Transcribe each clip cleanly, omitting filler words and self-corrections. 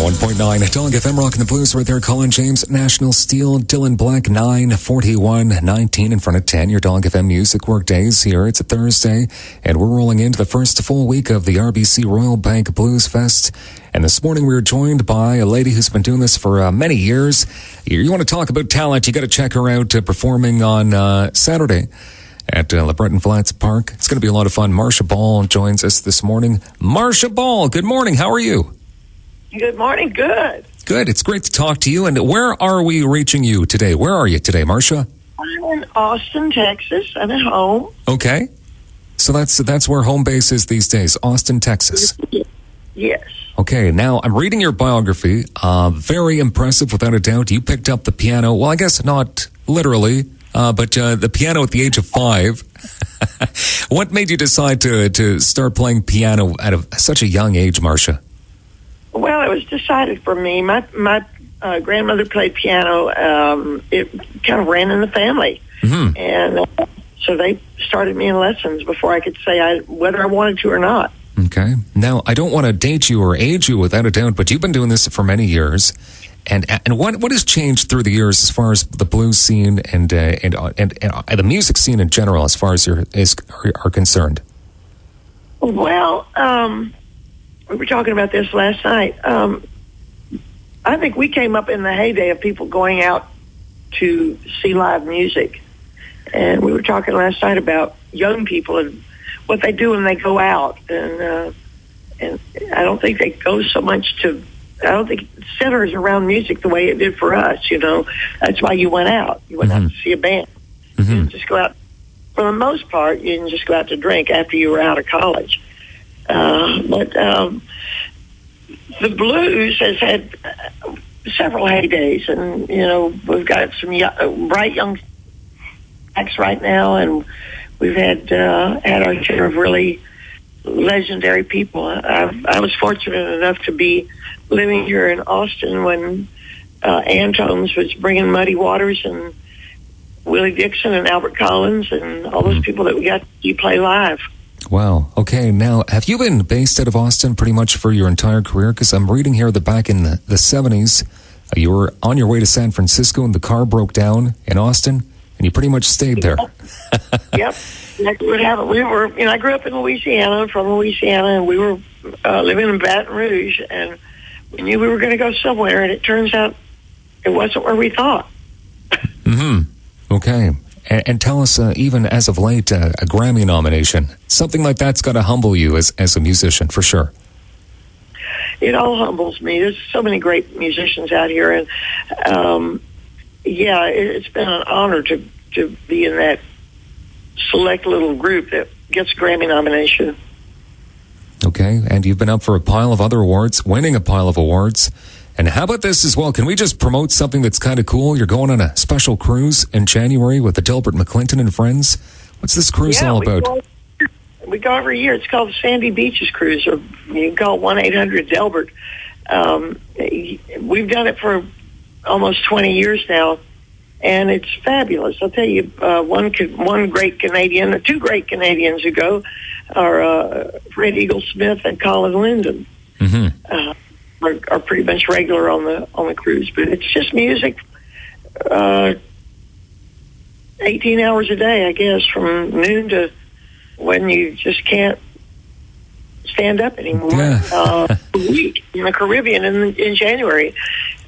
101.9 DAWG FM Rock and the Blues right there. Colin James, National Steel, Dylan Black, 9:41:19 in front of 10. Your DAWG FM Music Work Days here. It's a Thursday, and we're rolling into the first full week of the RBC Royal Bank Blues Fest. And this morning we were joined by a lady who's been doing this for many years. You want to talk about talent, you got to check her out performing on Saturday at LeBreton Flats Park. It's going to be a lot of fun. Marcia Ball joins us this morning. Marcia Ball, good morning. How are you? Good morning. Good. Good. It's great to talk to you. And where are we reaching you today? Where are you today, Marcia? I'm in Austin, Texas. I'm at home. Okay. So that's where home base is these days, Austin, Texas. Yes. Okay. Now, I'm reading your biography. Very impressive, without a doubt. You picked up the piano. Well, I guess not literally, but the piano at the age of 5. What made you decide to start playing piano at such a young age, Marcia? Well, it was decided for me. My grandmother played piano. It kind of ran in the family. Mm-hmm. And so they started me in lessons before I could say whether I wanted to or not. Okay. Now, I don't want to date you or age you without a doubt, but you've been doing this for many years. And what has changed through the years as far as the blues scene and the music scene in general, as far as are concerned? Well, we were talking about this last night. I think we came up in the heyday of people going out to see live music. And we were talking last night about young people and what they do when they go out. And I don't think they go so much to... I don't think it centers around music the way it did for us, you know. That's why you went out. You went out to see a band. Mm-hmm. You didn't just go out... For the most part, you didn't just go out to drink after you were out of college. But the blues has had several heydays, and you know we've got some bright young acts right now, and we've had our share of really legendary people. I was fortunate enough to be living here in Austin when Antones was bringing Muddy Waters and Willie Dixon and Albert Collins and all those people that we got to play live. Wow. Okay. Now, have you been based out of Austin pretty much for your entire career? Because I'm reading here that back in the 70s, you were on your way to San Francisco and the car broke down in Austin, and you pretty much stayed there. Yep. I grew up in Louisiana, from Louisiana, and we were living in Baton Rouge, and we knew we were going to go somewhere, and it turns out it wasn't where we thought. Mm-hmm. Okay. And tell us, even as of late, a Grammy nomination. Something like that's got to humble you as a musician, for sure. It all humbles me. There's so many great musicians out here, and it's been an honor to be in that select little group that gets a Grammy nomination. Okay, and you've been up for a pile of other awards, winning a pile of awards. And how about this as well? Can we just promote something that's kind of cool? You're going on a special cruise in January with the Delbert McClinton and friends. What's this cruise all about? We go every year. It's called the Sandy Beaches Cruise, or you can call 1-800-DELBERT. We've done it for almost 20 years now, and it's fabulous. I'll tell you, two great Canadians who go are Fred Eaglesmith and Colin Linden. Mm-hmm. Are pretty much regular on the cruise, but it's just music, 18 hours a day, I guess, from noon to when you just can't stand up anymore. Yeah. A week in the Caribbean in January.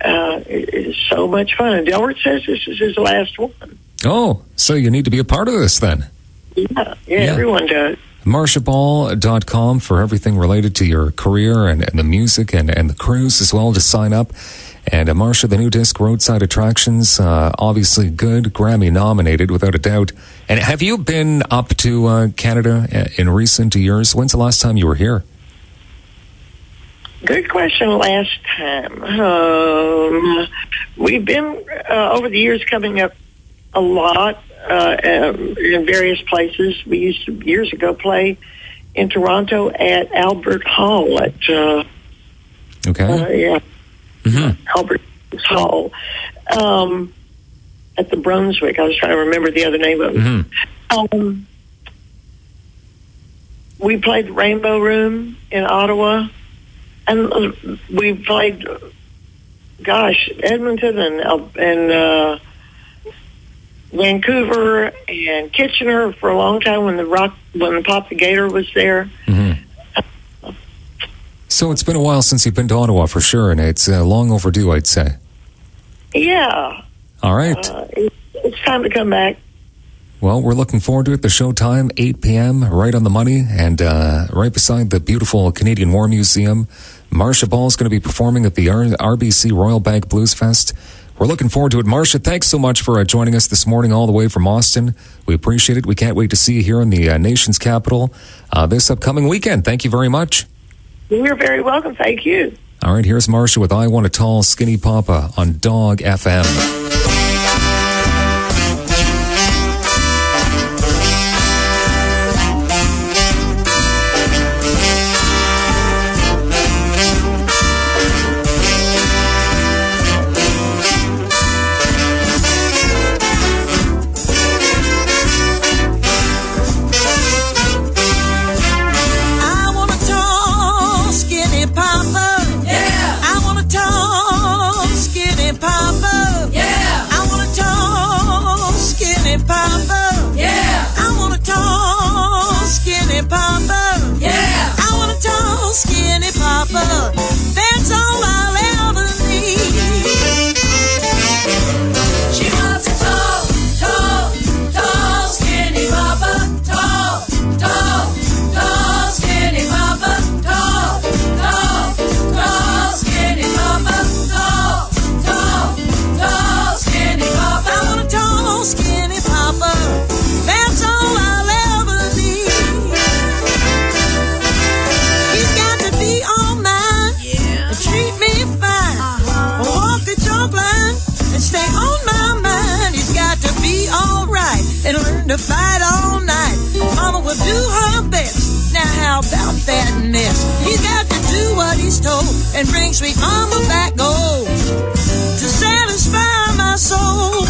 It's so much fun. And Delbert says this is his last one. Oh, so you need to be a part of this then. Yeah, everyone does. MarciaBall.com for everything related to your career and the music and the cruise as well, to sign up. And Marcia, the new disc, Roadside Attractions, obviously good, Grammy nominated without a doubt. And have you been up to Canada in recent years? When's the last time you were here? Good question. Last time. We've been, over the years, coming up a lot. In various places. We used to, years ago, play in Toronto at Albert Hall at Albert Hall at the Brunswick. I was trying to remember the other name of it. Mm-hmm. We played the Rainbow Room in Ottawa. And we played, Edmonton and Vancouver and Kitchener for a long time when the Pop the Gator was there. Mm-hmm. So it's been a while since you've been to Ottawa for sure, and it's long overdue, I'd say. Yeah. All right. It's time to come back. Well, we're looking forward to it. The show time, 8 p.m., right on the money, and right beside the beautiful Canadian War Museum. Marcia Ball is going to be performing at the RBC Royal Bank Blues Fest. We're looking forward to it. Marcia, thanks so much for joining us this morning all the way from Austin. We appreciate it. We can't wait to see you here in the nation's capital this upcoming weekend. Thank you very much. You're very welcome. Thank you. All right, here's Marcia with I Want a Tall, Skinny Papa on DAWG FM. That's all I'll ever need. She wants a tall, tall, tall, skinny papa. Tall, tall, tall, skinny papa. Tall, tall, tall, skinny papa. Tall, tall, tall, skinny papa. I want a tall, skinny papa. That's all I'll ever need. He's got to be all mine, treat me fine, walk the chalk line and stay on my mind. He's got to be alright and learn to fight all night. Mama will do her best. Now how about that mess? He's got to do what he's told and bring sweet mama back gold to satisfy my soul.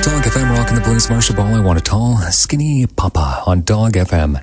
DAWG FM, rocking the blues. Marcia Ball, I Want a Tall, Skinny Papa on DAWG FM.